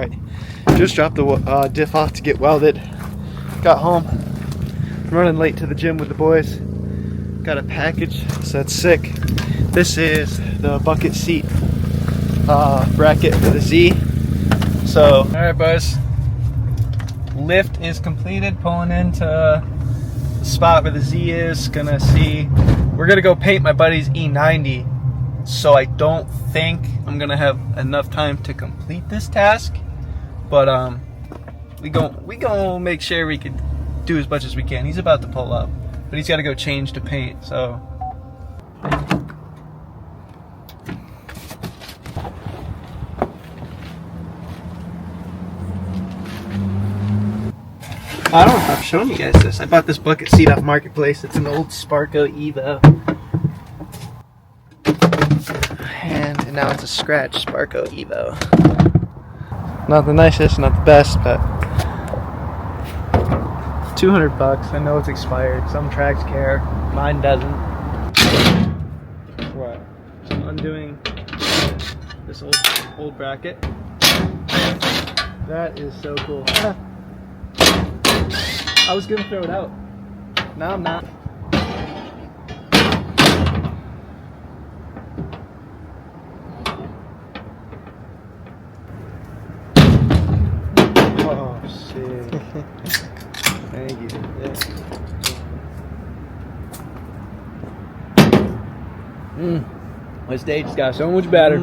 Alright, just dropped the diff off to get welded. Got home. I'm running late to the gym with the boys. Got a package, so that's sick. This is the bucket seat bracket for the Z. So, alright boys. Lift is completed, pulling into the spot where the Z is. Gonna see, we're gonna go paint my buddy's E90. So I don't think I'm gonna have enough time to complete this task. But we gon' make sure we can do as much as we can. He's about to pull up, but he's got to go change to paint. So I don't know if I've shown you guys this. I bought this bucket seat off Marketplace. It's an old Sparco Evo, and now it's a scratch Sparco Evo. Not the nicest, not the best, but $200. I know it's expired. Some tracks care. Mine doesn't. What? I'm undoing this old bracket. That is so cool. I was gonna throw it out. Now I'm not. Oh shit. Thank you. Yeah. My stage just got so much better.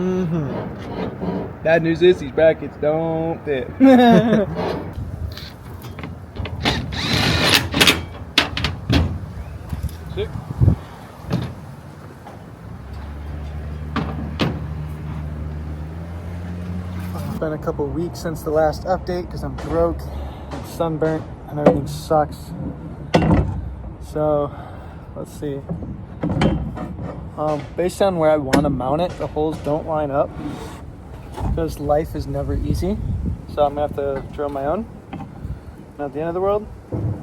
Bad news is these brackets don't fit. Sick. It's been a couple weeks since the last update because I'm broke and sunburnt and everything sucks. So let's see. Based on where I want to mount it, the holes don't line up because life is never easy. So I'm gonna have to drill my own. Not the end of the world,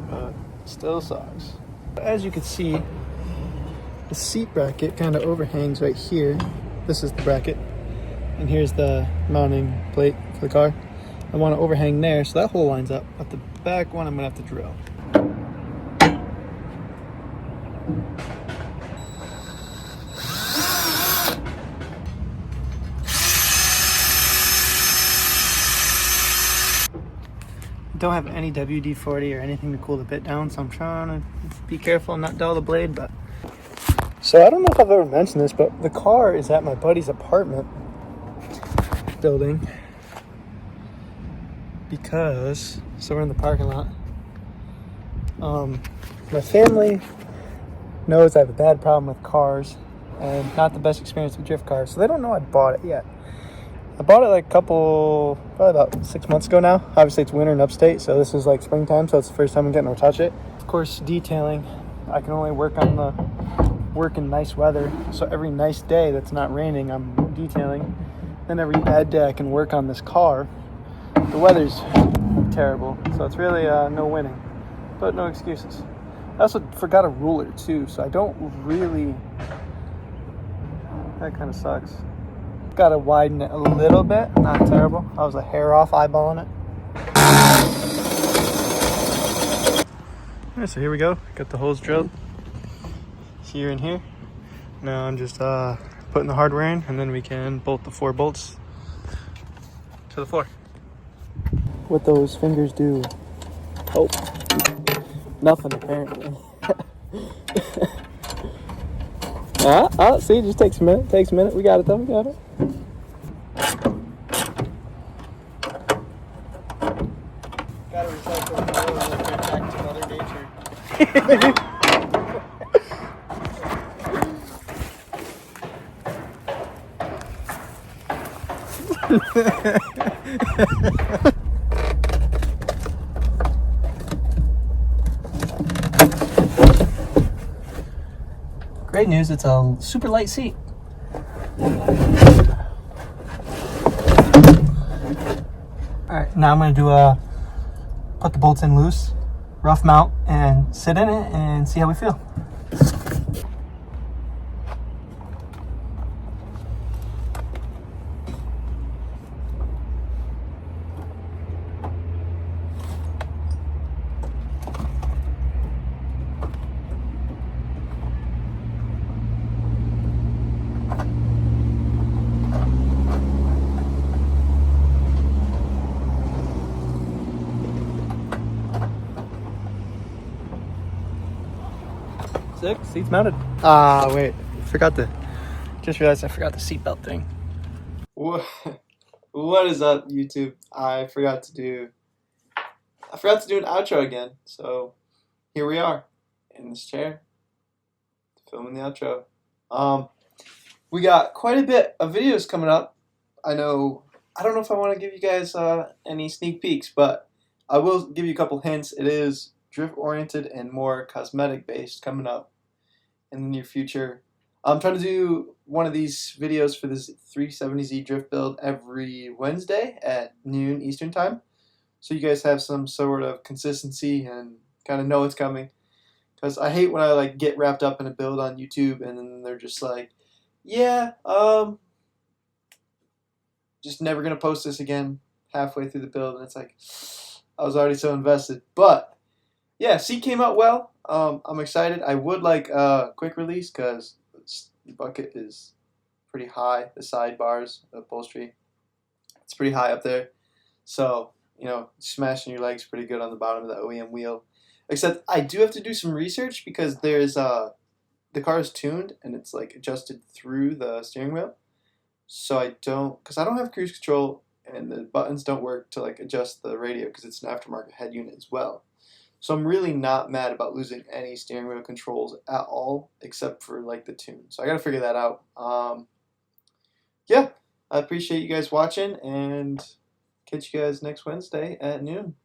but still sucks. As you can see, the seat bracket kind of overhangs right here. This is the bracket, and here's the mounting plate for the car. I want to overhang there so that hole lines up, but the back one I'm gonna have to drill. Don't have any WD-40 or anything to cool the bit down, so I'm trying to be careful and not dull the blade. But so I don't know if I've ever mentioned this, but the car is at my buddy's apartment building because, so we're in the parking lot. My family knows I have a bad problem with cars and not the best experience with drift cars, so they don't know I bought it yet. I bought it like probably about 6 months ago now. Obviously it's winter in upstate, so this is like springtime, so it's the first time I'm getting to touch it. Of course, detailing, I can only work in nice weather, so every nice day that's not raining, I'm detailing. Then every bad day I can work on this car. The weather's terrible, so it's really no winning, but no excuses. I also forgot a ruler too, so I don't really, that kind of sucks. Got to widen it a little bit, not terrible. I was a hair off eyeballing it. Alright, so here we go. Got the holes drilled here and here. Now I'm just putting the hardware in, and then we can bolt the 4 bolts to the floor. What those fingers do? Oh, nothing apparently. See, it just takes a minute. Takes a minute. We got it though. We got it. Gotta recycle the oil and get back to Mother Nature. Great news, it's a super light seat. Alright, now I'm going to put the bolts in loose, rough mount, and sit in it and see how we feel. sick. Seat's mounted. Wait. Just realized I forgot the seatbelt thing. What is up, YouTube? I forgot to do an outro again. So here we are in this chair filming the outro. We got quite a bit of videos coming up. I don't know if I want to give you guys any sneak peeks, but I will give you a couple hints. It is drift oriented and more cosmetic based coming up in the near future. I'm trying to do one of these videos for this 370Z drift build every Wednesday at noon Eastern time, so you guys have some sort of consistency and kind of know what's coming. Because I hate when I like get wrapped up in a build on YouTube and then they're just like, yeah, just never gonna post this again halfway through the build, and it's like I was already so invested. But yeah, seat came out well. I'm excited. I would like a quick release because the bucket is pretty high. The sidebars, the upholstery, it's pretty high up there. So, you know, smashing your legs pretty good on the bottom of the OEM wheel. Except I do have to do some research because there's the car is tuned and it's like adjusted through the steering wheel. So I don't have cruise control and the buttons don't work to like adjust the radio because it's an aftermarket head unit as well. So I'm really not mad about losing any steering wheel controls at all, except for like the tune. So I gotta figure that out. Yeah, I appreciate you guys watching, and catch you guys next Wednesday at noon.